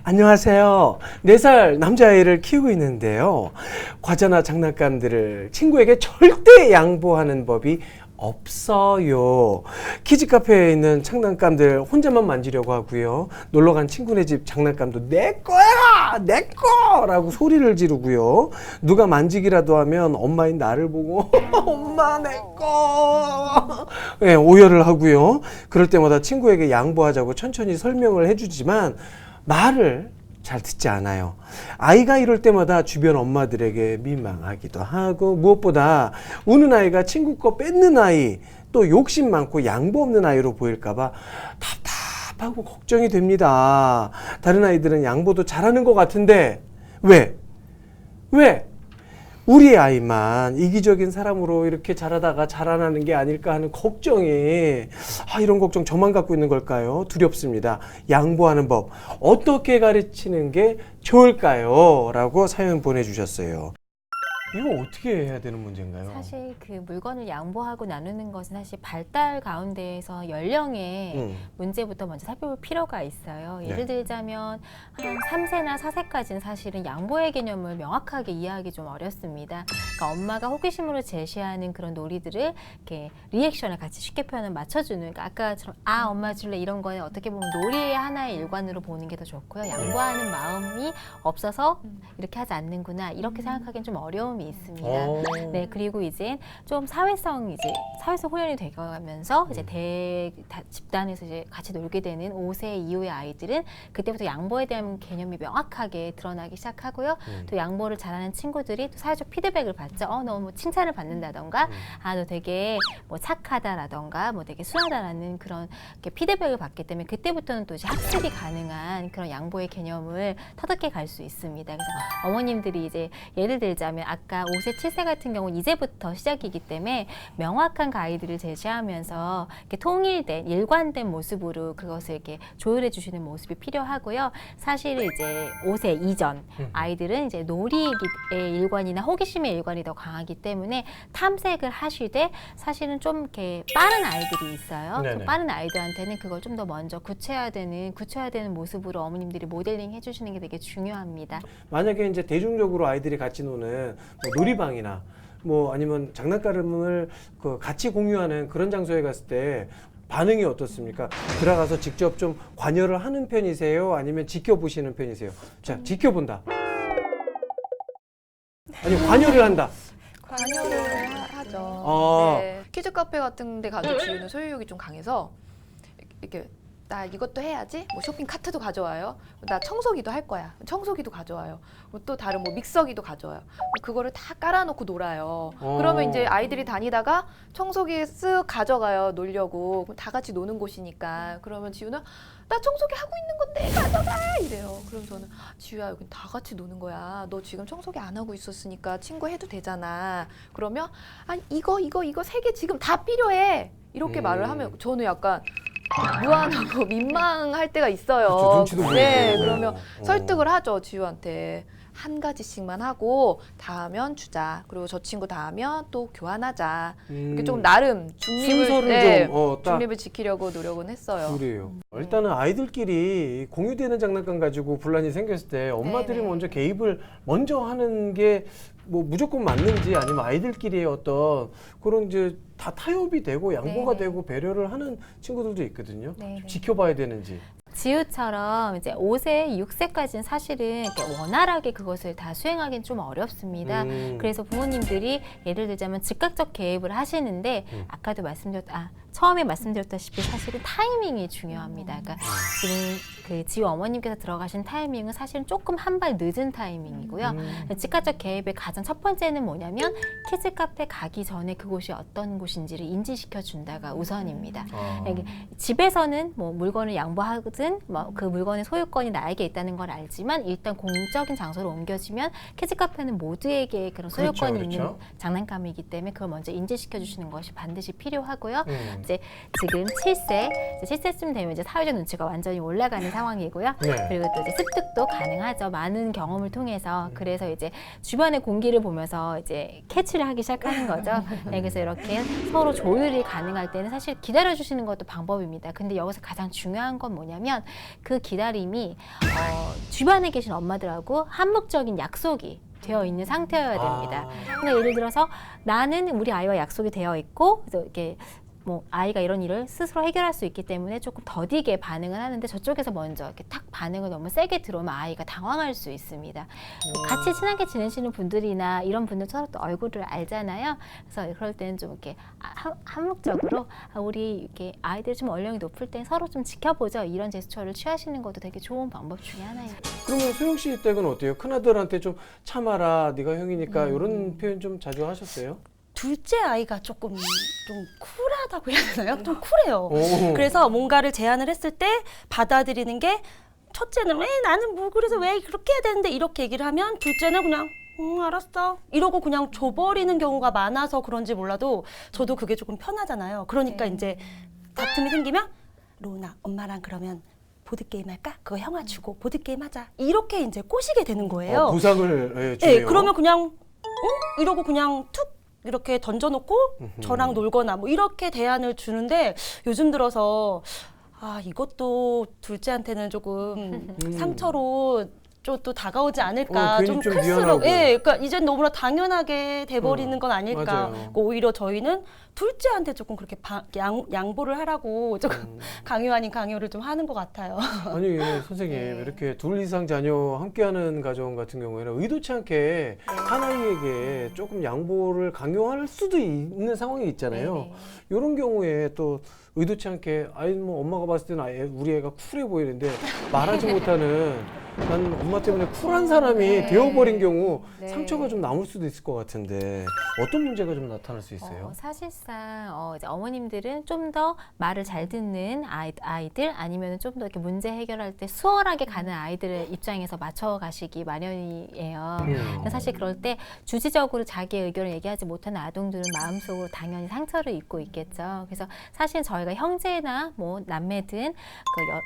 안녕하세요. 4살 남자아이를 키우고 있는데요. 과자나 장난감들을 친구에게 절대 양보하는 법이 없어요. 키즈카페에 있는 장난감들 혼자만 만지려고 하고요. 놀러간 친구네 집 장난감도 내 거야! 내 거라고 소리를 지르고요. 누가 만지기라도 하면 엄마인 나를 보고 엄마 내 거! 네, 오열을 하고요. 그럴 때마다 친구에게 양보하자고 천천히 설명을 해주지만 말을 잘 듣지 않아요. 아이가 이럴 때마다 주변 엄마들에게 민망하기도 하고, 무엇보다 우는 아이가 친구 거 뺏는 아이, 또 욕심 많고 양보 없는 아이로 보일까봐 답답하고 걱정이 됩니다. 다른 아이들은 양보도 잘하는 것 같은데 왜? 우리 아이만 이기적인 사람으로 이렇게 자라다가 자라나는 게 아닐까 하는 걱정이, 이런 걱정 저만 갖고 있는 걸까요? 두렵습니다. 양보하는 법 어떻게 가르치는 게 좋을까요? 라고 사연 보내주셨어요. 이거 어떻게 해야 되는 문제인가요? 사실 그 물건을 양보하고 나누는 것은 사실 발달 가운데에서 연령의 문제부터 먼저 살펴볼 필요가 있어요. 예를 들자면 한 3세나 4세까지는 사실은 양보의 개념을 명확하게 이해하기 좀 어렵습니다. 그러니까 엄마가 호기심으로 제시하는 그런 놀이들을 이렇게 리액션을 같이 쉽게 표현을 맞춰주는, 그러니까 아까처럼 엄마 줄래 이런 거는 어떻게 보면 놀이의 하나의 일관으로 보는 게 더 좋고요. 양보하는 마음이 없어서 이렇게 하지 않는구나 이렇게 생각하기엔 좀 어려움이 있습니다. 네, 그리고 이제 좀 사회성 훈련이 되어가면서 이제 집단에서 이제 같이 놀게 되는 5세 이후의 아이들은 그때부터 양보에 대한 개념이 명확하게 드러나기 시작하고요. 또 양보를 잘하는 친구들이 또 사회적 피드백을 받죠. 너 뭐 칭찬을 받는다던가, 너 되게 뭐 착하다라던가, 뭐 되게 순하다라는 그런 피드백을 받기 때문에 그때부터는 또 이제 학습이 가능한 그런 양보의 개념을 터득해 갈 수 있습니다. 그래서 어머님들이 이제 예를 들자면 아까 5세, 7세 같은 경우는 이제부터 시작이기 때문에 명확한 가이드를 제시하면서 이렇게 통일된, 일관된 모습으로 그것을 이렇게 조율해 주시는 모습이 필요하고요. 사실 이제 5세 이전 아이들은 이제 놀이의 일관이나 호기심의 일관이 더 강하기 때문에 탐색을 하시되 사실은 좀 이렇게 빠른 아이들이 있어요. 그 빠른 아이들한테는 그걸 좀 더 먼저 굳혀야 되는 모습으로 어머님들이 모델링 해주시는 게 되게 중요합니다. 만약에 이제 대중적으로 아이들이 같이 노는 뭐 놀이방이나 뭐 아니면 장난감을 같이 공유하는 그런 장소에 갔을 때 반응이 어떻습니까? 들어가서 직접 좀 관여를 하는 편이세요? 아니면 지켜보시는 편이세요? 자, 지켜본다. 아니, 관여를 한다. 관여를 하죠. 네. 키즈 카페 같은 데 가서 지우는 소유욕이 좀 강해서 이렇게 나 이것도 해야지. 뭐 쇼핑 카트도 가져와요. 나 청소기도 할 거야. 청소기도 가져와요. 또 다른 뭐 믹서기도 가져와요. 그거를 다 깔아놓고 놀아요. 그러면 이제 아이들이 다니다가 청소기 쓱 가져가요. 놀려고. 그럼 다 같이 노는 곳이니까. 그러면 지우는 나 청소기 하고 있는 건데 가져가 이래요. 그럼 저는 지우야 여긴 다 같이 노는 거야. 너 지금 청소기 안 하고 있었으니까 친구 해도 되잖아. 그러면 아니 이거 3개 지금 다 필요해. 이렇게 말을 하면 저는 약간 무안하고 민망할 때가 있어요. 그렇죠, 눈치도 보이고. 네, 그러면 설득을 하죠, 지우한테. 한 가지씩만 하고 다 하면 주자. 그리고 저 친구 다 하면 또 교환하자. 이렇게 좀 나름 순서를 중립을 지키려고 노력은 했어요. 그래요. 일단은 아이들끼리 공유되는 장난감 가지고 분란이 생겼을 때 엄마들이 네네. 먼저 개입을 먼저 하는 게 뭐 무조건 맞는지, 아니면 아이들끼리의 어떤 그런 이제 다 타협이 되고 양보가 네네. 되고 배려를 하는 친구들도 있거든요. 네네. 좀 지켜봐야 되는지. 지우처럼 이제 5세, 6세까지는 사실은 이렇게 원활하게 그것을 다 수행하기는 좀 어렵습니다. 그래서 부모님들이 예를 들자면 즉각적 개입을 하시는데 아까도 처음에 말씀드렸다시피 사실은 타이밍이 중요합니다. 그러니까 지금 그 지우 어머님께서 들어가신 타이밍은 사실은 조금 한 발 늦은 타이밍이고요. 즉각적 개입의 가장 첫 번째는 뭐냐면 키즈 카페 가기 전에 그곳이 어떤 곳인지를 인지시켜 준다가 우선입니다. 집에서는 뭐 물건을 양보하든 뭐 그 물건의 소유권이 나에게 있다는 걸 알지만 일단 공적인 장소로 옮겨지면 키즈 카페는 모두에게 그런 소유권이 그렇죠. 있는 장난감이기 때문에 그걸 먼저 인지시켜 주시는 것이 반드시 필요하고요. 이제 지금 7세, 7세쯤 되면 이제 사회적 눈치가 완전히 올라가는 상황이고요. 네. 그리고 또 이제 습득도 가능하죠. 많은 경험을 통해서. 그래서 이제 주변의 공기를 보면서 이제 캐치를 하기 시작하는 거죠. 네, 그래서 이렇게 서로 조율이 가능할 때는 사실 기다려주시는 것도 방법입니다. 근데 여기서 가장 중요한 건 뭐냐면 그 기다림이 주변에 계신 엄마들하고 한목적인 약속이 되어 있는 상태여야 됩니다. 그러니까 예를 들어서 나는 우리 아이와 약속이 되어 있고 그래서 이렇게 뭐 아이가 이런 일을 스스로 해결할 수 있기 때문에 조금 더디게 반응을 하는데 저쪽에서 먼저 이렇게 탁 반응을 너무 세게 들어오면 아이가 당황할 수 있습니다. 같이 친하게 지내시는 분들이나 이런 분들 서로 또 얼굴을 알잖아요. 그래서 그럴 때는 좀 이렇게 한목적으로 우리 이렇게 아이들이 좀 연령이 높을 때 서로 좀 지켜보죠. 이런 제스처를 취하시는 것도 되게 좋은 방법 중에 하나예요. 그러면 소영 씨 댁은 어때요? 큰아들한테 좀 참아라, 네가 형이니까 이런 표현 좀 자주 하셨어요? 둘째 아이가 조금 좀 쿨하다고 해야 되나요? 좀 쿨해요. 오. 그래서 뭔가를 제안을 했을 때 받아들이는 게 첫째는 왜 나는 뭐 그래서 왜 그렇게 해야 되는데 이렇게 얘기를 하면 둘째는 그냥 알았어 이러고 그냥 줘버리는 경우가 많아서 그런지 몰라도 저도 그게 조금 편하잖아요. 그러니까 이제 다툼이 생기면 로우나 엄마랑 그러면 보드게임 할까? 그거 형아 주고 보드게임 하자. 이렇게 이제 꼬시게 되는 거예요. 보상을 주네요. 네, 그러면 그냥 이러고 그냥 툭 이렇게 던져놓고 저랑 놀거나 뭐 이렇게 대안을 주는데 요즘 들어서 이것도 둘째한테는 조금 상처로 또 다가오지 않을까 괜히 좀 좀 클수록 미안하고. 그러니까 이젠 너무나 당연하게 돼버리는 건 아닐까. 맞아요. 그러니까 오히려 저희는 둘째한테 조금 그렇게 양보를 하라고 조금 강요 아닌 강요를 좀 하는 것 같아요. 아니 선생님 이렇게 둘 이상 자녀 함께하는 가정 같은 경우에는 의도치 않게 한 아이에게 조금 양보를 강요할 수도 있는 상황이 있잖아요. 이런 경우에 또 의도치 않게 뭐 엄마가 봤을 때는 우리 애가 쿨해 보이는데 말하지 못하는 난 엄마 때문에 쿨한 사람이 되어버린 경우 상처가 좀 남을 수도 있을 것 같은데 어떤 문제가 좀 나타날 수 있어요? 사실상 이제 어머님들은 좀 더 말을 잘 듣는 아이들 아니면 좀 더 이렇게 문제 해결할 때 수월하게 가는 아이들의 입장에서 맞춰 가시기 마련이에요. 사실 그럴 때 주지적으로 자기의 의견을 얘기하지 못하는 아동들은 마음속으로 당연히 상처를 입고 있겠죠. 그래서 사실 저희가 형제나 뭐 남매든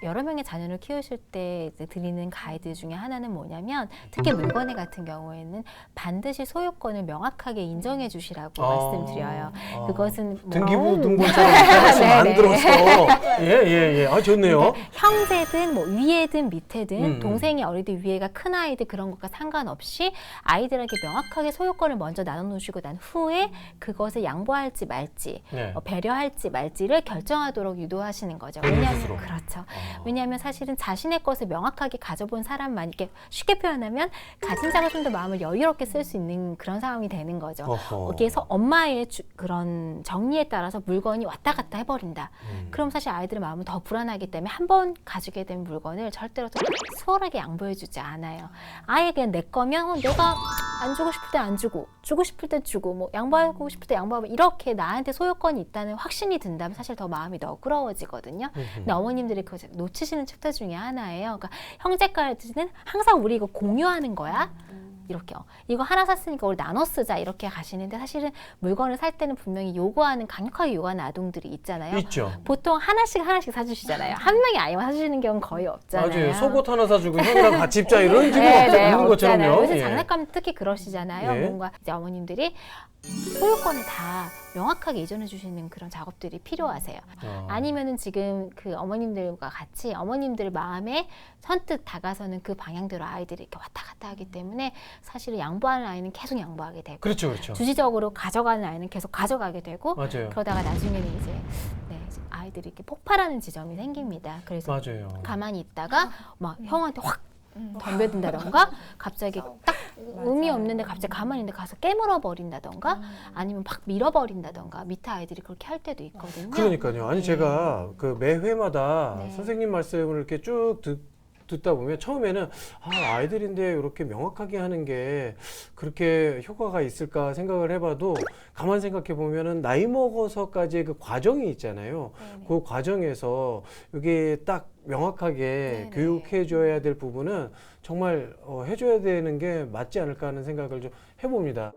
여러 명의 자녀를 키우실 때 이제 드리는 가이드 중에 하나는 뭐냐면 특히 물건에 같은 경우에는 반드시 소유권을 명확하게 인정해 주시라고 말씀드려요. 그것은 뭐 등기부 등본처럼 하나씩 만들어서 예예예 좋네요. 그러니까 형제든 뭐 위에든 밑에든 동생이 어리든 위에가 큰 아이들 그런 것과 상관없이 아이들에게 명확하게 소유권을 먼저 나눠놓으시고 난 후에 그것을 양보할지 말지 배려할지 말지를 결정하도록 유도하시는 거죠. 왜냐하면 그렇죠. 왜냐하면 사실은 자신의 것을 명확하게 가져본 사람만 이렇게 쉽게 표현하면 가진 자가 좀 더 마음을 여유롭게 쓸 수 있는 그런 상황이 되는 거죠. 여기에서 엄마의 그런 정리에 따라서 물건이 왔다 갔다 해버린다. 그럼 사실 아이들의 마음은 더 불안하기 때문에 한 번 가지게 된 물건을 절대로 수월하게 양보해주지 않아요. 아예 그냥 내 거면 내가 안 주고 싶을 때 안 주고 주고 싶을 때 주고 뭐 양보하고 싶을 때 양보하고 이렇게 나한테 소유권이 있다는 확신이 든다면 사실 더 마음이 너그러워지거든요. 근데 어머님들이 그거 놓치시는 챕터 중에 하나예요. 그러니까 형제까지는 항상 우리 이거 공유하는 거야. 이렇게 이거 하나 샀으니까 우리 나눠 쓰자 이렇게 가시는데 사실은 물건을 살 때는 분명히 요구하는 강력하게 요구하는 아동들이 있잖아요. 있죠. 보통 하나씩 사주시잖아요. 한 명이 아이만 사주시는 경우는 거의 없잖아요. 맞아요. 속옷 하나 사주고 형이랑 같이 입자 이런 집은 없는 것처럼요. 요새 장난감 특히 그러시잖아요. 뭔가 이제 어머님들이 소유권을 다 명확하게 이전해 주시는 그런 작업들이 필요하세요. 아니면은 지금 그 어머님들과 같이 어머님들 마음에 선뜻 다가서는 그 방향대로 아이들이 이렇게 왔다 갔다 하기 때문에 사실은 양보하는 아이는 계속 양보하게 되고 그렇죠. 주지적으로 가져가는 아이는 계속 가져가게 되고 맞아요. 그러다가 나중에는 이제 아이들이 이렇게 폭발하는 지점이 생깁니다. 그래서 맞아요. 가만히 있다가 막 형한테 확 덤벼든다던가 갑자기 딱 의미 없는데 갑자기 가만히 있는데 가서 깨물어 버린다던가 아니면 막 밀어버린다던가 밑에 아이들이 그렇게 할 때도 있거든요. 그러니까요. 아니 제가 그 매 회마다 선생님 말씀을 이렇게 쭉 듣다 보면 처음에는 아이들인데 이렇게 명확하게 하는 게 그렇게 효과가 있을까 생각을 해봐도 가만 생각해 보면은 나이 먹어서까지의 그 과정이 있잖아요. 그 과정에서 이게 딱 명확하게 교육해 줘야 될 부분은 정말 해줘야 되는 게 맞지 않을까 하는 생각을 좀 해봅니다.